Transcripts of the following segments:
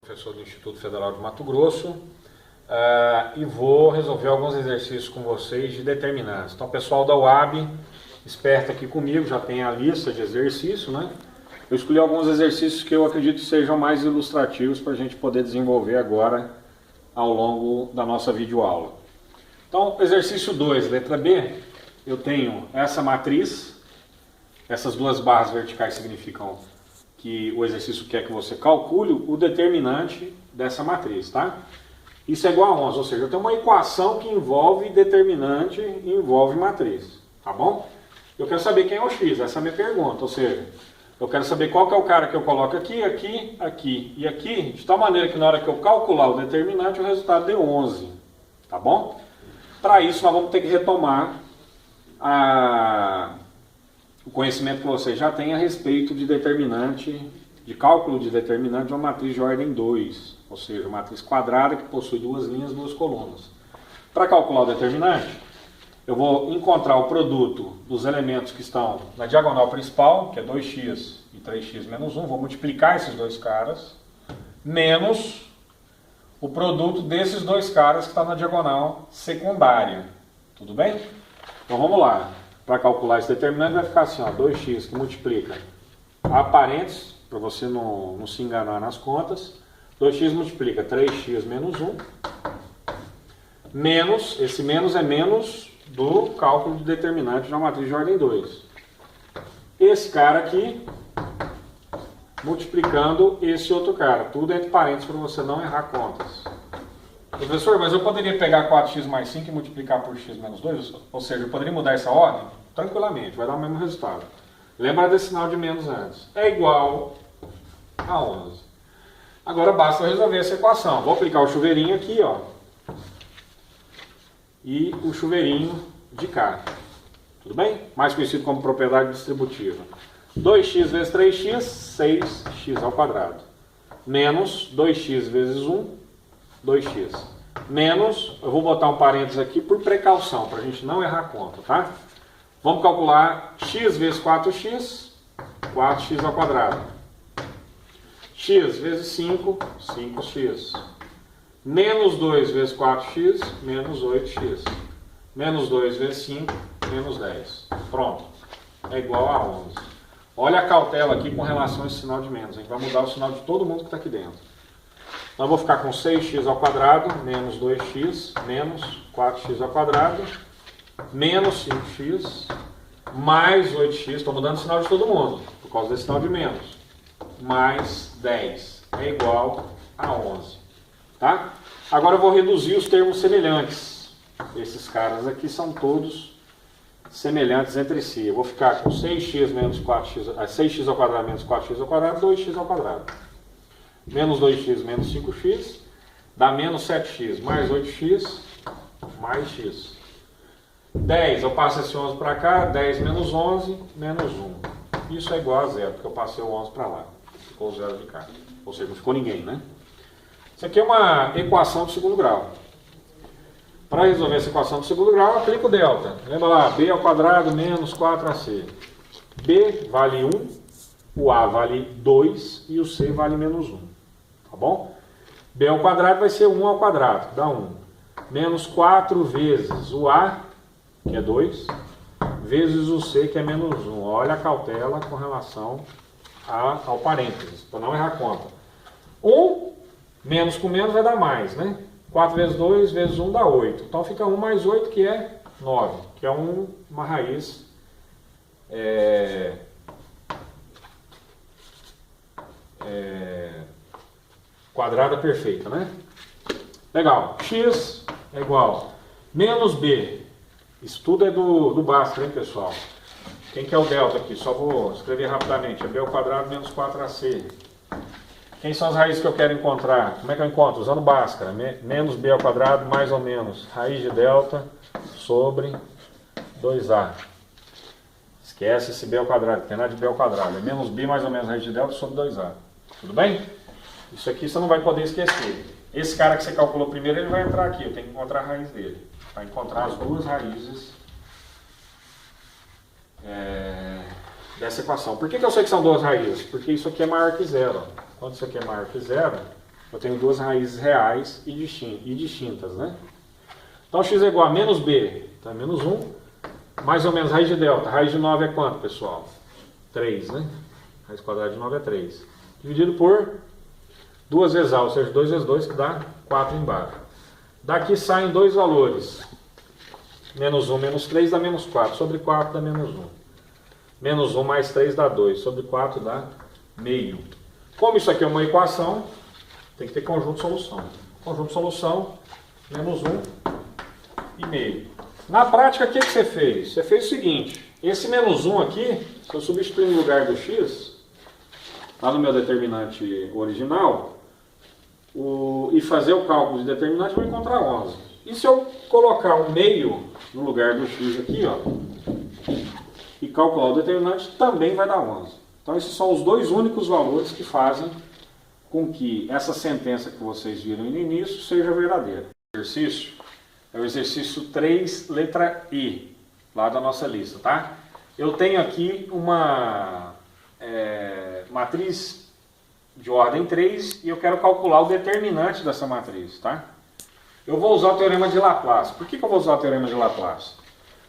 Professor do Instituto Federal de Mato Grosso, e vou resolver alguns exercícios com vocês de determinantes. Então, pessoal da UAB, esperto aqui comigo, já tem a lista de exercícios, né? Eu escolhi alguns exercícios que eu acredito sejam mais ilustrativos para a gente poder desenvolver agora ao longo da nossa videoaula. Então, exercício 2, letra B, eu tenho essa matriz, essas duas barras verticais significam que o exercício quer que você calcule o determinante dessa matriz, tá? Isso é igual a 11, ou seja, eu tenho uma equação que envolve determinante e envolve matriz, tá bom? Eu quero saber quem é o x, essa é a minha pergunta, ou seja, eu quero saber qual que é o cara que eu coloco aqui, aqui, aqui e aqui, de tal maneira que na hora que eu calcular o determinante, o resultado dê 11, tá bom? Para isso, nós vamos ter que retomar o conhecimento que vocês já têm a respeito de determinante, de cálculo de determinante de uma matriz de ordem 2, ou seja, uma matriz quadrada que possui duas linhas e duas colunas. Para calcular o determinante, eu vou encontrar o produto dos elementos que estão na diagonal principal, que é 2x e 3x menos 1, vou multiplicar esses dois caras, menos o produto desses dois caras que está na diagonal secundária. Tudo bem? Então vamos lá. Para calcular esse determinante vai ficar assim, ó, 2x que multiplica a parênteses, para você não se enganar nas contas, 2x multiplica 3x menos 1, menos, esse menos é menos do cálculo de determinante de uma matriz de ordem 2. Esse cara aqui multiplicando esse outro cara, tudo entre parênteses para você não errar contas. Professor, mas eu poderia pegar 4x mais 5 e multiplicar por x menos 2? Ou seja, eu poderia mudar essa ordem? Tranquilamente, vai dar o mesmo resultado. Lembra desse sinal de menos antes. É igual a 11. Agora basta resolver essa equação. Vou aplicar o chuveirinho aqui, ó. E o chuveirinho de cá. Tudo bem? Mais conhecido como propriedade distributiva. 2x vezes 3x, 6x ao quadrado. Menos 2x vezes 1, 2x. Menos, eu vou botar um parênteses aqui por precaução, para a gente não errar a conta, tá? Vamos calcular x vezes 4x, 4x ao quadrado. X vezes 5, 5x. Menos 2 vezes 4x, menos 8x. Menos 2 vezes 5, menos 10. Pronto. É igual a 11. Olha a cautela aqui com relação a esse sinal de menos. A gente vai mudar o sinal de todo mundo que está aqui dentro. Então eu vou ficar com 6x ao quadrado, menos 2x, menos 4x ao quadrado, menos 5x, mais 8x, estou mudando o sinal de todo mundo, por causa desse sinal de menos, mais 10, é igual a 11. Tá? Agora eu vou reduzir os termos semelhantes. Esses caras aqui são todos semelhantes entre si. Eu vou ficar com 6x menos 4x, 6x ao quadrado menos 4x ao quadrado, 2x ao quadrado. Menos 2x menos 5x, dá menos 7x mais 8x, mais x. 10, eu passo esse 11 para cá, 10 menos 11, menos 1. Isso é igual a zero, porque eu passei o 11 para lá. Ficou o zero de cá. Ou seja, não ficou ninguém, né? Isso aqui é uma equação de segundo grau. Para resolver essa equação de segundo grau, eu aplico o delta. Lembra lá, b ao quadrado menos 4ac. b vale 1, o a vale 2 e o c vale menos 1. Tá bom? b ao quadrado vai ser 1 ao quadrado, dá 1. Menos 4 vezes o a, que é 2, vezes o c, que é menos 1. Olha a cautela com relação ao parênteses, para não errar a conta. 1 menos com menos vai dar mais, né? 4 vezes 2 vezes 1 dá 8. Então fica 1 mais 8, que é 9, que é uma raiz quadrada perfeita, né? Legal. X é igual menos b. Isso tudo é do Bhaskara, hein, pessoal? Quem que é o delta aqui? Só vou escrever rapidamente. É b ao quadrado menos 4ac. Quem são as raízes que eu quero encontrar? Como é que eu encontro? Usando Bhaskara. Menos b ao quadrado mais ou menos raiz de delta sobre 2a. Esquece esse b ao quadrado, não tem nada de b ao quadrado. É menos b mais ou menos raiz de delta sobre 2a. Tudo bem? Isso aqui você não vai poder esquecer. Esse cara que você calculou primeiro, ele vai entrar aqui. Eu tenho que encontrar a raiz dele. Para encontrar as duas raízes dessa equação. Por que eu sei que são duas raízes? Porque isso aqui é maior que zero. Quando isso aqui é maior que zero, eu tenho duas raízes reais e distintas, né? Então x é igual a menos b, então é menos 1, mais ou menos raiz de delta. Raiz de 9 é quanto, pessoal? 3, né? Raiz quadrada de 9 é 3. Dividido por 2 vezes a, ou seja, 2 vezes 2, que dá 4 embaixo. Daqui saem dois valores. Menos 1 menos 3 dá menos 4, sobre 4 dá menos 1. Menos 1 mais 3 dá 2, sobre 4 dá meio. Como isso aqui é uma equação, tem que ter conjunto de solução. Conjunto de solução, menos 1 e meio. Na prática, o que você fez? Você fez o seguinte, esse menos 1 aqui, se eu substituir no lugar do x, lá no meu determinante original, e fazer o cálculo de determinante, eu vou encontrar 11. E se eu colocar um meio no lugar do x aqui, ó, e calcular o determinante, também vai dar 11. Então esses são os dois únicos valores que fazem com que essa sentença que vocês viram no início seja verdadeira. O exercício é o exercício 3, letra I, lá da nossa lista, tá? Eu tenho aqui uma matriz de ordem 3 e eu quero calcular o determinante dessa matriz, tá? Eu vou usar o teorema de Laplace. Por que eu vou usar o teorema de Laplace?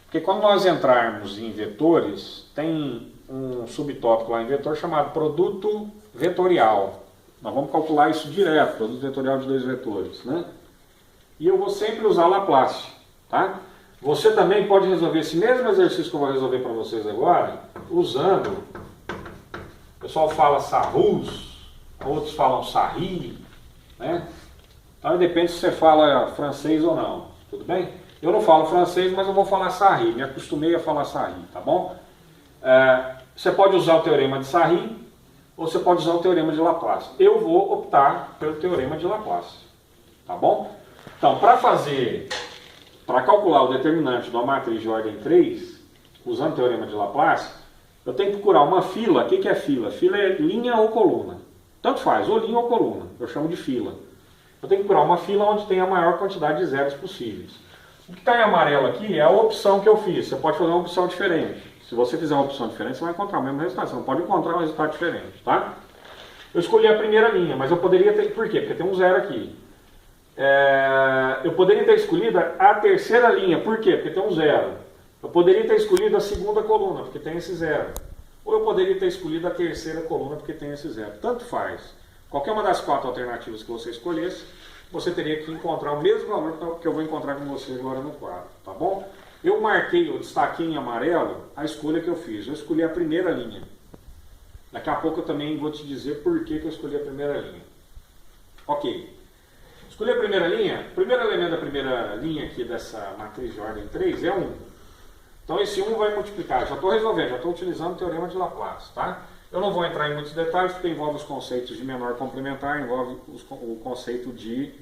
Porque quando nós entrarmos em vetores, tem um subtópico lá em vetor chamado produto vetorial. Nós vamos calcular isso direto, produto vetorial de dois vetores, né? E eu vou sempre usar Laplace, tá? Você também pode resolver esse mesmo exercício que eu vou resolver para vocês agora, usando, o pessoal fala Sarrus, outros falam Sarri, né? Então depende se você fala francês ou não, tudo bem? Eu não falo francês, mas eu vou falar Sarri, me acostumei a falar Sarri, tá bom? Você pode usar o teorema de Sarri, ou você pode usar o teorema de Laplace. Eu vou optar pelo teorema de Laplace, tá bom? Então, para calcular o determinante de uma matriz de ordem 3, usando o teorema de Laplace, eu tenho que procurar uma fila. O que é fila? Fila é linha ou coluna. Tanto faz, ou linha ou coluna, eu chamo de fila. Eu tenho que procurar uma fila onde tem a maior quantidade de zeros possíveis. O que está em amarelo aqui é a opção que eu fiz. Você pode fazer uma opção diferente. Se você fizer uma opção diferente, você vai encontrar o mesmo resultado. Você não pode encontrar um resultado diferente, tá? Eu escolhi a primeira linha, mas eu poderia ter... Por quê? Porque tem um zero aqui. Eu poderia ter escolhido a terceira linha. Por quê? Porque tem um zero. Eu poderia ter escolhido a segunda coluna, porque tem esse zero. Ou eu poderia ter escolhido a terceira coluna, porque tem esse zero. Tanto faz. Qualquer uma das 4 alternativas que você escolhesse, você teria que encontrar o mesmo valor que eu vou encontrar com você agora no quadro, tá bom? Eu destaquei em amarelo a escolha que eu fiz. Eu escolhi a primeira linha. Daqui a pouco eu também vou te dizer por que eu escolhi a primeira linha. Ok. Escolhi a primeira linha. O primeiro elemento da primeira linha aqui dessa matriz de ordem 3 é 1. Então esse 1 vai multiplicar. Já estou resolvendo, já estou utilizando o teorema de Laplace, tá? Eu não vou entrar em muitos detalhes, porque envolve os conceitos de menor complementar, envolve o conceito de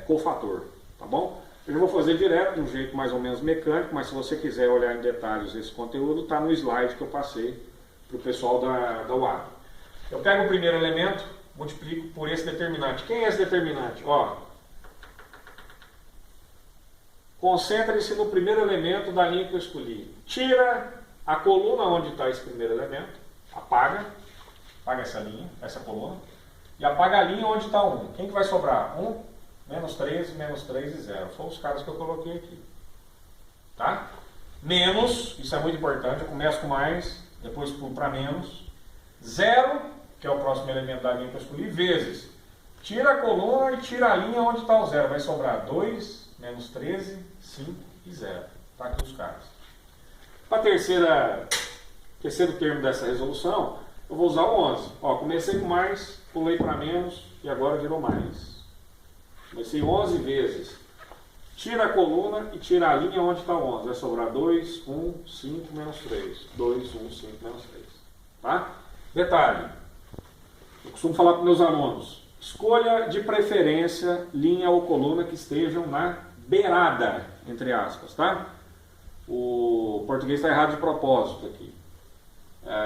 cofator, tá bom? Eu vou fazer direto, de um jeito mais ou menos mecânico, mas se você quiser olhar em detalhes esse conteúdo, está no slide que eu passei para o pessoal da UAB. Eu pego o primeiro elemento, multiplico por esse determinante. Quem é esse determinante? Ó, concentre-se no primeiro elemento da linha que eu escolhi. Tira a coluna onde está esse primeiro elemento, apaga essa linha, essa coluna, e apaga a linha onde está 1. Quem que vai sobrar? 1, menos 3 e 0. Foram os caras que eu coloquei aqui. Tá? Menos, isso é muito importante, eu começo com mais, depois pulo para menos. 0, que é o próximo elemento da linha que eu escolhi, vezes. Tira a coluna e tira a linha onde está o 0. Vai sobrar 2, menos 13, 5 e 0. Tá aqui os caras. Para terceiro termo dessa resolução, eu vou usar o 11. Ó, comecei com mais, pulei para menos e agora virou mais. Comecei 11 vezes. Tira a coluna e tira a linha onde está o 11. Vai sobrar 2, 1, 5, menos 3. 2, 1, 5, menos 3. Tá? Detalhe. Eu costumo falar para meus alunos. Escolha de preferência linha ou coluna que estejam na beirada, entre aspas, tá? O português está errado de propósito aqui.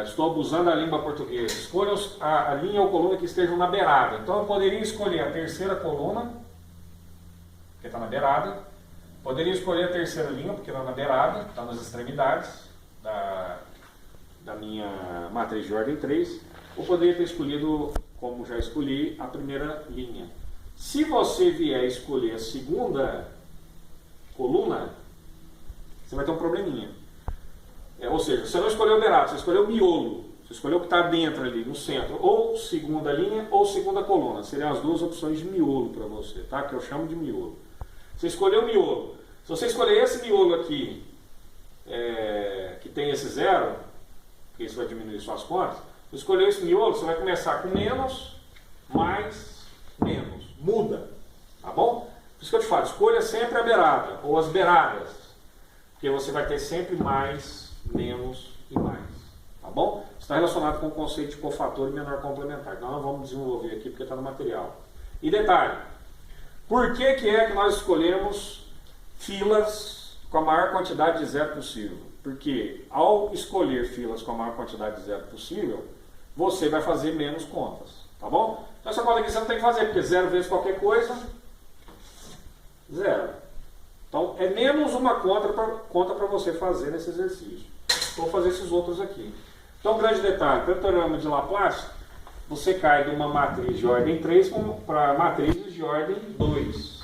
Estou abusando da língua portuguesa. Escolha a linha ou coluna que estejam na beirada. Então eu poderia escolher a terceira coluna, porque está na beirada. Poderia escolher a terceira linha, porque está na beirada, está nas extremidades da minha matriz de ordem 3. Ou poderia ter escolhido como já escolhi, a primeira linha. Se você vier escolher a segunda coluna, você vai ter um probleminha. Ou seja, você não escolheu o beirado, você escolheu o miolo. Você escolheu o que está dentro ali, no centro. Ou segunda linha ou segunda coluna. Seriam as duas opções de miolo para você, tá? Que eu chamo de miolo. Você escolheu o miolo. Se você escolher esse miolo aqui, que tem esse zero, porque isso vai diminuir suas contas, você escolheu esse miolo, você vai começar com menos, mais, menos. Muda, tá bom? Por isso que eu te falo, escolha sempre a beirada, ou as beiradas, porque você vai ter sempre mais, menos e mais, tá bom? Está relacionado com o conceito de cofator e menor complementar, então nós vamos desenvolver aqui porque está no material. E detalhe, por que que nós escolhemos filas com a maior quantidade de zero possível? Porque ao escolher filas com a maior quantidade de zero possível, você vai fazer menos contas, tá bom? Então essa conta aqui você não tem que fazer, porque zero vezes qualquer coisa, zero. Então é menos uma conta para você fazer nesse exercício. Vou fazer esses outros aqui. Então, grande detalhe, para o teorema de Laplace, você cai de uma matriz de ordem 3 para matrizes de ordem 2.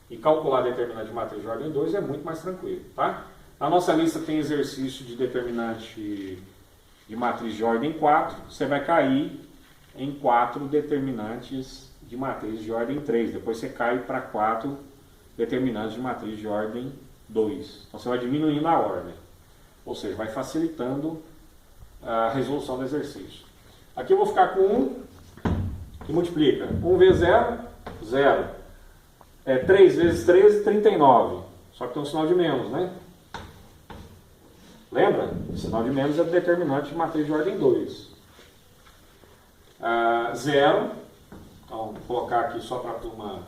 E calcular determinante de matriz de ordem 2 é muito mais tranquilo, tá? Na nossa lista tem exercício de determinante de matriz de ordem 4. Você vai cair em 4 determinantes de matriz de ordem 3. Depois você cai para 4 determinantes de matriz de ordem 2. Então você vai diminuindo a ordem. Ou seja, vai facilitando a resolução do exercício. Aqui eu vou ficar com 1, que multiplica 1 vezes 0, 0. 3 vezes 13, 39. Só que tem um sinal de menos, né? Lembra? O sinal de menos é o determinante de matriz de ordem 2. 0. Então, vou colocar aqui só para a turma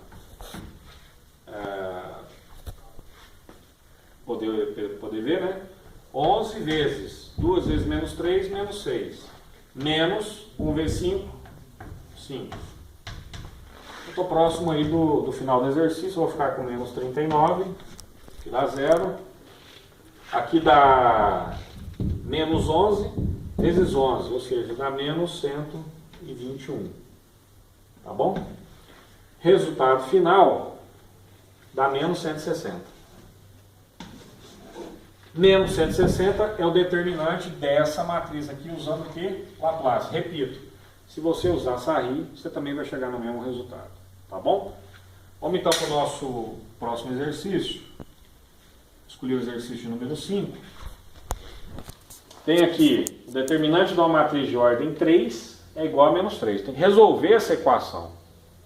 poder ver, né? 11 vezes 2 vezes menos 3, menos 6. Menos 1 vezes 5, 5. Eu estou próximo aí do final do exercício, vou ficar com menos 39, que dá 0. Aqui dá menos 11 vezes 11, ou seja, dá menos 121. Tá bom? Resultado final dá menos 160. Menos 160 é o determinante dessa matriz aqui, usando o que? Laplace. Repito, se você usar Sarri, você também vai chegar no mesmo resultado. Tá bom? Vamos então para o nosso próximo exercício. Escolhi o exercício número 5. Tem aqui, o determinante de uma matriz de ordem 3 é igual a menos 3. Tem que resolver essa equação.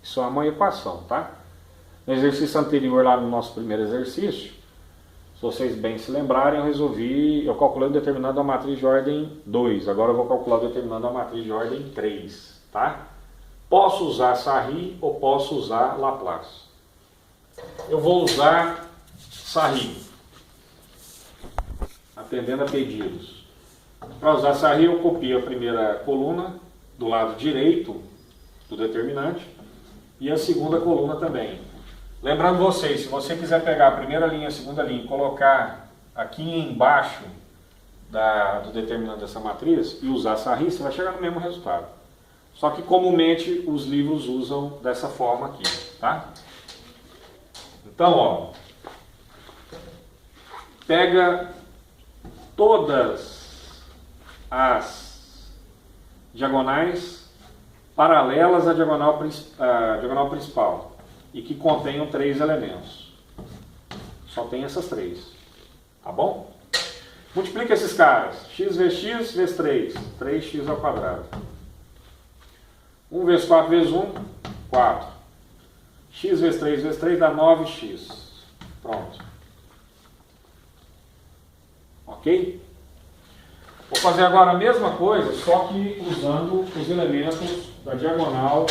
Isso é uma equação, tá? No exercício anterior, lá no nosso primeiro exercício, se vocês bem se lembrarem, eu calculei o determinante da matriz de ordem 2. Agora eu vou calcular o determinante da matriz de ordem 3, tá? Posso usar Sarri ou posso usar Laplace. Eu vou usar Sarri, atendendo a pedidos. Para usar Sarri, eu copio a primeira coluna do lado direito do determinante e a segunda coluna também. Lembrando vocês, se você quiser pegar a primeira linha e a segunda linha e colocar aqui embaixo do determinante dessa matriz e usar Sarri, você vai chegar no mesmo resultado. Só que comumente os livros usam dessa forma aqui, tá? Então, ó, pega todas as diagonais paralelas à diagonal principal e que contenham 3 elementos. Só tem essas 3, tá bom? Multiplica esses caras. X vezes x vezes 3. 3x ao quadrado. 1 vezes 4 vezes 1, 4. X vezes 3 vezes 3 dá 9x. Pronto. Ok? Vou fazer agora a mesma coisa, só que usando os elementos da diagonal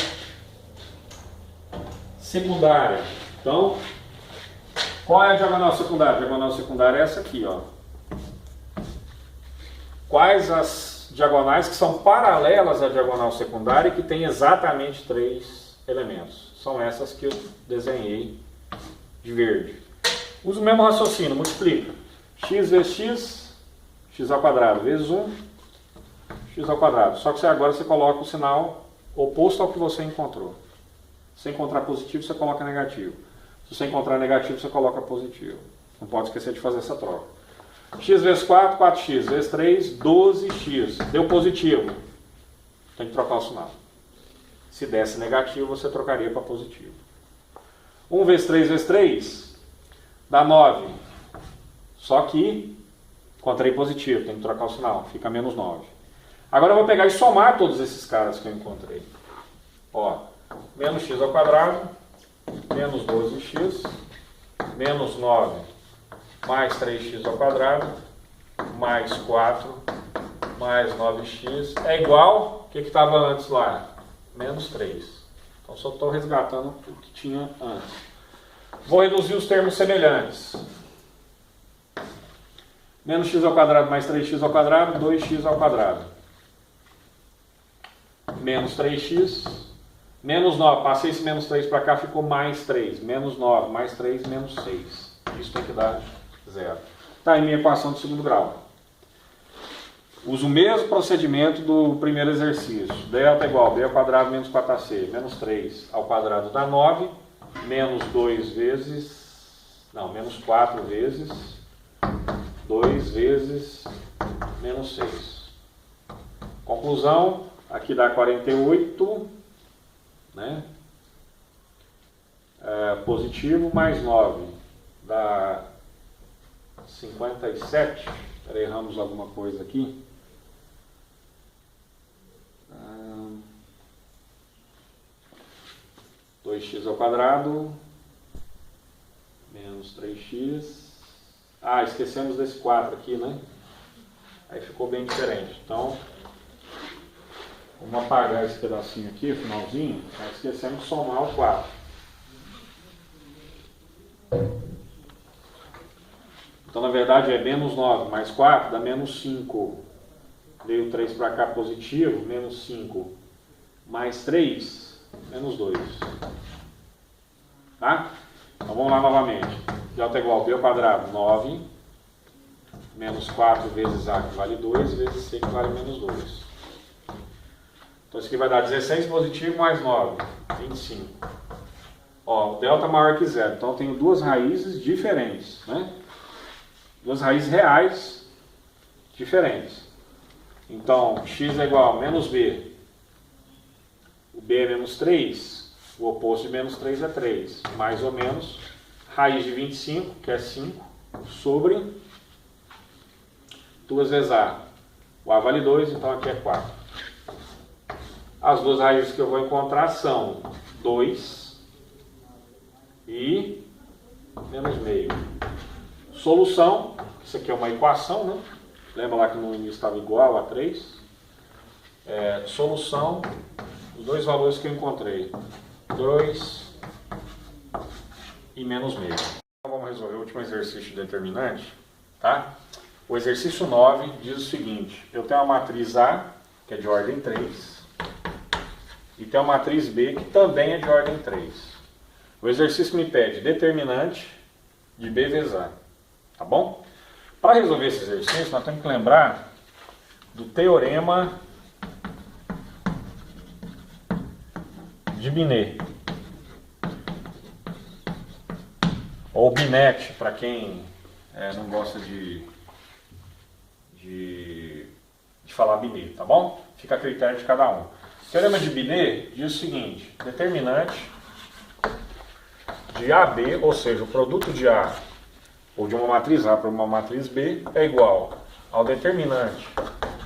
secundária. Então, qual é a diagonal secundária? A diagonal secundária é essa aqui, ó. Quais as diagonais que são paralelas à diagonal secundária e que tem exatamente 3 elementos? São essas que eu desenhei de verde. Usa o mesmo raciocínio, multiplica. X vezes x, x ao quadrado, vezes 1, x ao quadrado. Só que agora você coloca o sinal oposto ao que você encontrou. Se você encontrar positivo, você coloca negativo. Se você encontrar negativo, você coloca positivo. Não pode esquecer de fazer essa troca. X vezes 4, 4x vezes 3, 12x. Deu positivo. Tem que trocar o sinal. Se desse negativo, você trocaria para positivo. 1 vezes 3 vezes 3 dá 9. Só que encontrei positivo, tem que trocar o sinal. Fica menos 9. Agora eu vou pegar e somar todos esses caras que eu encontrei. Ó, menos x ao quadrado, menos 12x, menos 9, mais 3x ao quadrado, mais 4, mais 9x, é igual, o que estava antes lá? Menos 3. Então só estou resgatando o que tinha antes. Vou reduzir os termos semelhantes. Menos x ao quadrado mais 3x ao quadrado, 2x ao quadrado. Menos 3x, menos 9, passei esse menos 3 para cá, ficou mais 3, menos 9, mais 3, menos 6. Isso tem que dar 0. Está aí minha equação de segundo grau. Uso o mesmo procedimento do primeiro exercício. Delta igual b ao quadrado menos 4ac, menos 3 ao quadrado dá 9, menos 2 vezes, não, menos 4 vezes, 2 vezes, menos 6. Conclusão, aqui dá 48, né? Positivo mais 9 dá 57. Espera aí, erramos alguma coisa aqui. 2x ao quadrado menos 3x. Ah, esquecemos desse 4 aqui, né? Aí ficou bem diferente. Então, vamos apagar esse pedacinho aqui, o finalzinho. Nós esquecemos de somar o 4. Então, na verdade, é menos 9 mais 4 dá menos 5. Veio 3 para cá positivo, menos 5 mais 3, menos 2. Tá? Então, vamos lá novamente. Delta igual a b ao quadrado, 9, menos 4 vezes a, que vale 2, vezes c, que vale menos 2. Então, isso aqui vai dar 16 positivo mais 9, 25. Ó, o delta é maior que zero, então eu tenho duas raízes diferentes, né? Duas raízes reais diferentes. Então, x é igual a menos b. O b é menos 3, o oposto de menos 3 é 3. Mais ou menos, raiz de 25, que é 5, sobre 2 vezes a. O a vale 2, então aqui é 4. As duas raízes que eu vou encontrar são 2 e menos meio. Solução, isso aqui é uma equação, né? Lembra lá que no início estava igual a 3? Solução, os dois valores que eu encontrei, 2 e menos meio. Então vamos resolver o último exercício determinante, tá? O exercício 9 diz o seguinte: eu tenho uma matriz A, que é de ordem 3, e tenho uma matriz B, que também é de ordem 3. O exercício me pede determinante de B vezes A. Tá bom? Para resolver esse exercício, nós temos que lembrar do teorema de Binet. Ou Binet, para quem não gosta de falar Binet, tá bom? Fica a critério de cada um. O teorema de Binet diz o seguinte: determinante de AB, ou seja, o produto de A ou de uma matriz A para uma matriz B é igual ao determinante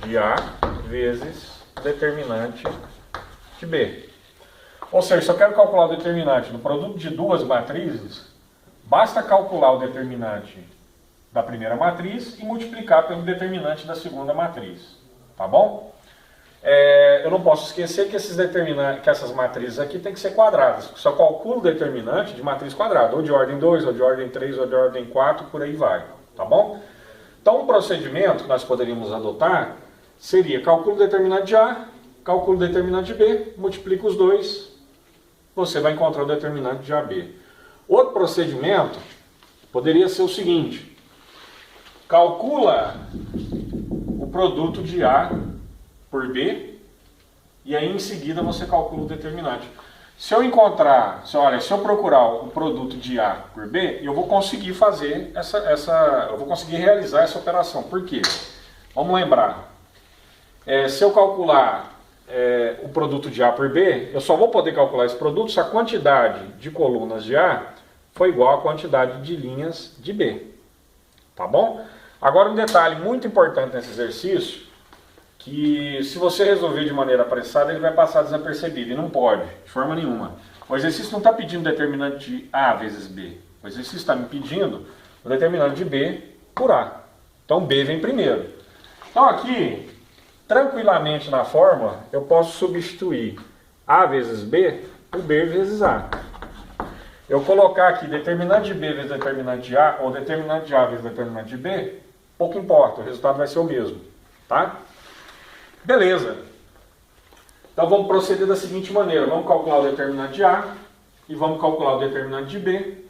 de A vezes o determinante de B. Ou seja, se eu quero calcular o determinante do produto de duas matrizes, basta calcular o determinante da primeira matriz e multiplicar pelo determinante da segunda matriz. Tá bom? Eu não posso esquecer que essas matrizes aqui têm que ser quadradas. Só calculo o determinante de matriz quadrada, ou de ordem 2, ou de ordem 3, ou de ordem 4, por aí vai. Tá bom? Então, um procedimento que nós poderíamos adotar seria: calculo o determinante de A, calculo o determinante de B, multiplica os dois, você vai encontrar o determinante de AB. Outro procedimento poderia ser o seguinte: calcula o produto de A por B e aí em seguida você calcula o determinante. Se eu encontrar, se eu procurar o produto de A por B, eu vou conseguir fazer eu vou conseguir realizar essa operação. Por quê? Vamos lembrar, se eu calcular o produto de A por B, eu só vou poder calcular esse produto se a quantidade de colunas de A for igual à quantidade de linhas de B. Tá bom? Agora um detalhe muito importante nesse exercício, que se você resolver de maneira apressada, ele vai passar desapercebido, e não pode, de forma nenhuma. O exercício não está pedindo determinante de A vezes B. O exercício está me pedindo o determinante de B por A. Então B vem primeiro. Então aqui, tranquilamente na fórmula, eu posso substituir A vezes B por B vezes A. Eu colocar aqui determinante de B vezes determinante de A, ou determinante de A vezes determinante de B, pouco importa, o resultado vai ser o mesmo. Tá? Beleza. Então vamos proceder da seguinte maneira. Vamos calcular o determinante de A e vamos calcular o determinante de B.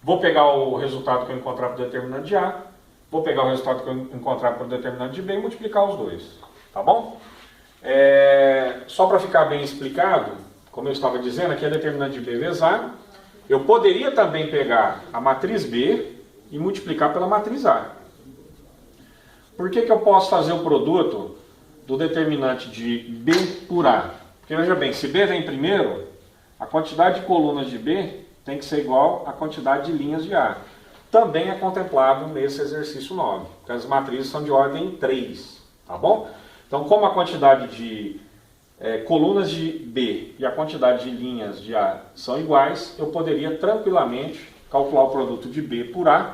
Vou pegar o resultado que eu encontrar para o determinante de A, vou pegar o resultado que eu encontrar para o determinante de B e multiplicar os dois. Tá bom? Só para ficar bem explicado, como eu estava dizendo, aqui é determinante de B vezes A. Eu poderia também pegar a matriz B e multiplicar pela matriz A. Por que eu posso fazer o produto do determinante de B por A? Porque veja bem, se B vem primeiro, a quantidade de colunas de B tem que ser igual à quantidade de linhas de A. Também é contemplado nesse exercício 9, porque as matrizes são de ordem 3, tá bom? Então, como a quantidade de colunas de B e a quantidade de linhas de A são iguais, eu poderia tranquilamente calcular o produto de B por A.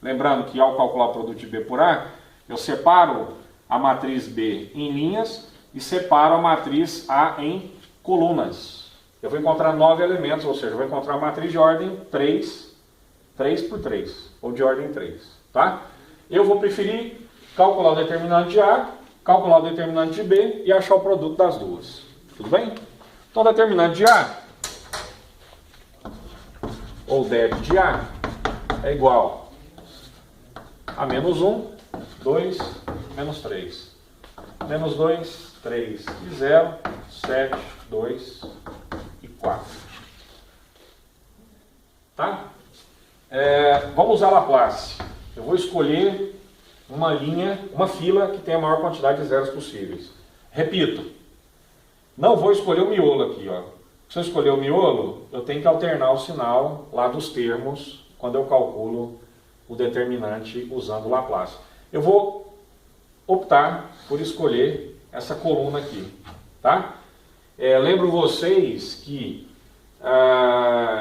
Lembrando que ao calcular o produto de B por A, eu separo a matriz B em linhas e separo a matriz A em colunas. Eu vou encontrar 9 elementos, ou seja, eu vou encontrar a matriz de ordem 3 por 3, ou de ordem 3. Tá? Eu vou preferir calcular o determinante de A, calcular o determinante de B e achar o produto das duas. Tudo bem? Então, o determinante de A, ou det de A, é igual a menos 1, 2, menos 3. Menos 2, 3 e 0, 7, 2 e 4. Tá? Vamos usar Laplace. Eu vou escolher uma fila que tenha a maior quantidade de zeros possíveis. Repito, não vou escolher o miolo aqui. Ó. Se eu escolher o miolo, eu tenho que alternar o sinal lá dos termos quando eu calculo o determinante usando Laplace. Eu vou optar por escolher essa coluna aqui. Tá? Lembro vocês que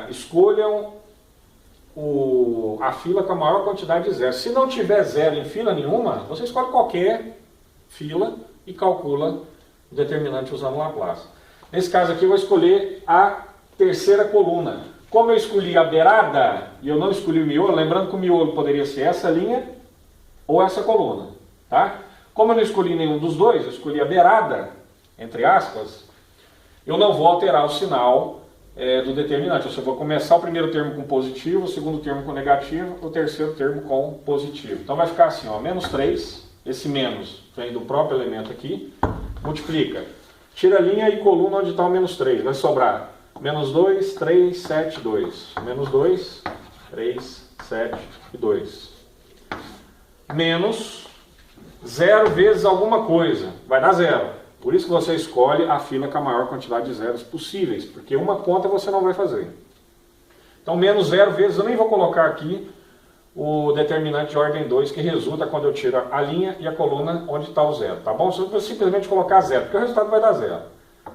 escolham a fila com a maior quantidade de zeros. Se não tiver zero em fila nenhuma, você escolhe qualquer fila e calcula o determinante usando Laplace. Nesse caso aqui eu vou escolher a terceira coluna. Como eu escolhi a beirada e eu não escolhi o miolo, lembrando que o miolo poderia ser essa linha ou essa coluna. Tá? Como eu não escolhi nenhum dos dois, eu escolhi a beirada, entre aspas, eu não vou alterar o sinal do determinante. Eu vou começar o primeiro termo com positivo, o segundo termo com negativo, o terceiro termo com positivo. Então vai ficar assim, ó, menos 3, esse menos vem do próprio elemento aqui, multiplica. Tira a linha e coluna onde está o menos 3, vai sobrar menos 2, 3, 7, 2. Menos 2, 3, 7 e 2. Menos 0 vezes alguma coisa, vai dar 0. Por isso que você escolhe a fila com a maior quantidade de zeros possíveis, porque uma conta você não vai fazer. Então, menos 0 vezes, eu nem vou colocar aqui o determinante de ordem 2, que resulta quando eu tiro a linha e a coluna onde está o 0, tá bom? Eu vou simplesmente colocar 0, porque o resultado vai dar 0.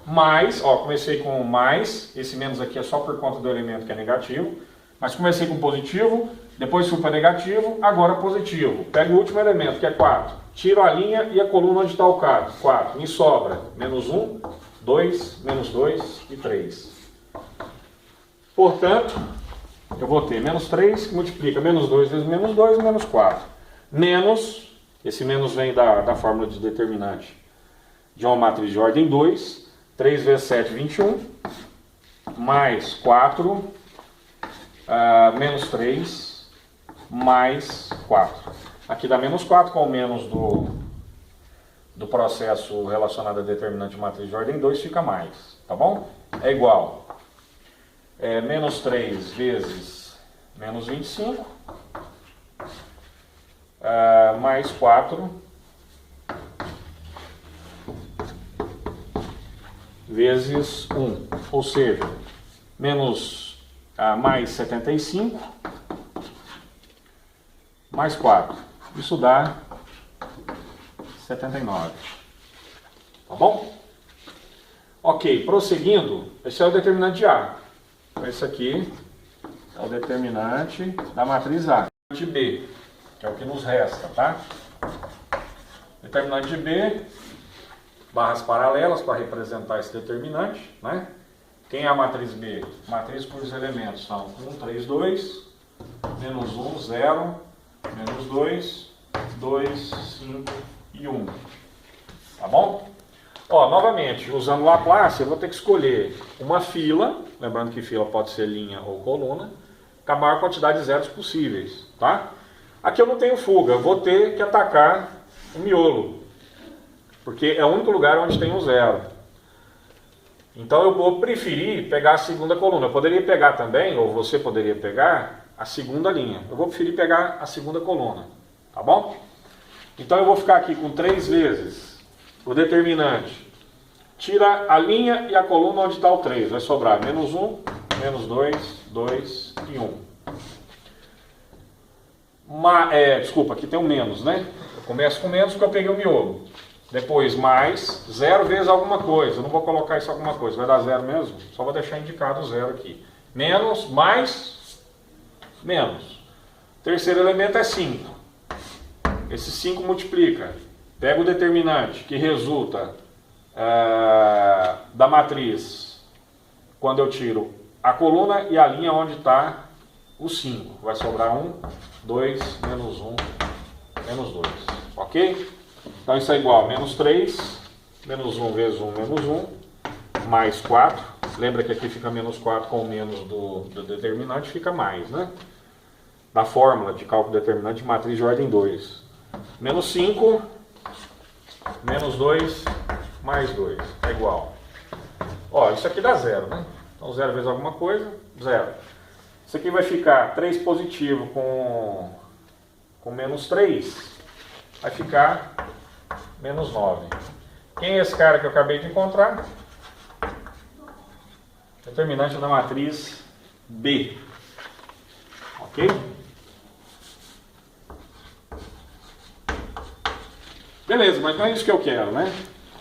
Mais, ó, comecei com mais, esse menos aqui é só por conta do elemento que é negativo, mas comecei com positivo, depois fui para negativo, agora positivo. Pego o último elemento, que é 4. Tiro a linha e a coluna onde está o 4. Me sobra menos 1, 2, menos 2 e 3. Portanto, eu vou ter menos 3, que multiplica menos 2 vezes menos 2, menos 4. Menos, esse menos vem da fórmula de determinante de uma matriz de ordem 2. 3 vezes 7, 21. Mais 4, menos 3. Mais 4. Aqui dá menos 4 com o menos do processo relacionado a determinante de matriz de ordem 2 fica mais, tá bom? É igual menos 3 vezes menos 25, mais 4 vezes 1, ou seja, mais 75, mais 4. Isso dá 79. Tá bom? Ok, prosseguindo, esse é o determinante de A. Então, esse aqui é o determinante da matriz A. De B, que é o que nos resta, tá? Determinante de B, barras paralelas para representar esse determinante, né? Quem é a matriz B? Matriz cujos elementos são 1, 3, 2, menos 1, 0, menos 2, 2, 5 e 1. Tá bom? Ó, novamente, usando Laplace, eu vou ter que escolher uma fila, lembrando que fila pode ser linha ou coluna, com a maior quantidade de zeros possíveis, tá? Aqui eu não tenho fuga, eu vou ter que atacar o miolo, porque é o único lugar onde tem um zero. Então eu vou preferir pegar a segunda coluna. Eu poderia pegar também, ou você poderia pegar, a segunda linha. Eu vou preferir pegar a segunda coluna, tá bom? Então eu vou ficar aqui com 3 vezes o determinante. Tira a linha e a coluna onde está o 3. Vai sobrar menos 1, menos 2, 2 e 1. Desculpa, aqui tem um menos, né? Eu começo com menos porque eu peguei o miolo. Depois mais 0 vezes alguma coisa. Eu não vou colocar isso alguma coisa. Vai dar 0 mesmo? Só vou deixar indicado o 0 aqui. Menos, mais, menos. Terceiro elemento é 5. Esse 5 multiplica. Pega o determinante que resulta da matriz quando eu tiro a coluna e a linha onde está o 5. Vai sobrar 1, 2, menos 1, menos 2. Ok? Então isso é igual a menos 3, menos 1 vezes 1, menos 1, mais 4. Lembra que aqui fica menos 4 com o menos do determinante, fica mais, né? Da fórmula de cálculo determinante de matriz de ordem 2. Menos 5, menos 2, mais 2. É igual. Ó, isso aqui dá 0, né? Então 0 vezes alguma coisa, 0. Isso aqui vai ficar 3 positivo com menos 3. Vai ficar menos 9. Quem é esse cara que eu acabei de encontrar? Determinante da matriz B. Ok? Beleza, mas não é isso que eu quero, né?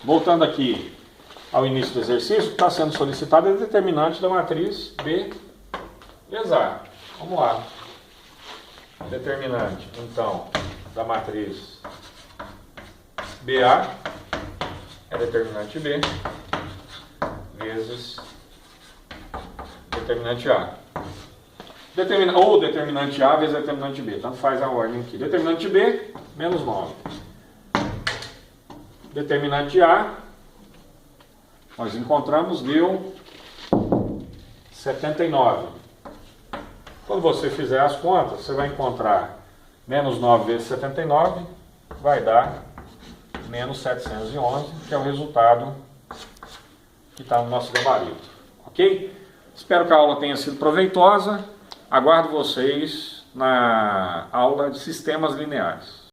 Voltando aqui ao início do exercício, o que está sendo solicitado é o determinante da matriz B exato. Vamos lá. Determinante, então, da matriz BA é determinante B vezes determinante A. Ou determinante A vezes determinante B, tanto faz a ordem aqui. Determinante B, menos 9. Determinante A, nós encontramos, deu 79. Quando você fizer as contas, você vai encontrar menos 9 vezes 79, vai dar menos 711, que é o resultado que está no nosso gabarito. Ok? Espero que a aula tenha sido proveitosa. Aguardo vocês na aula de sistemas lineares.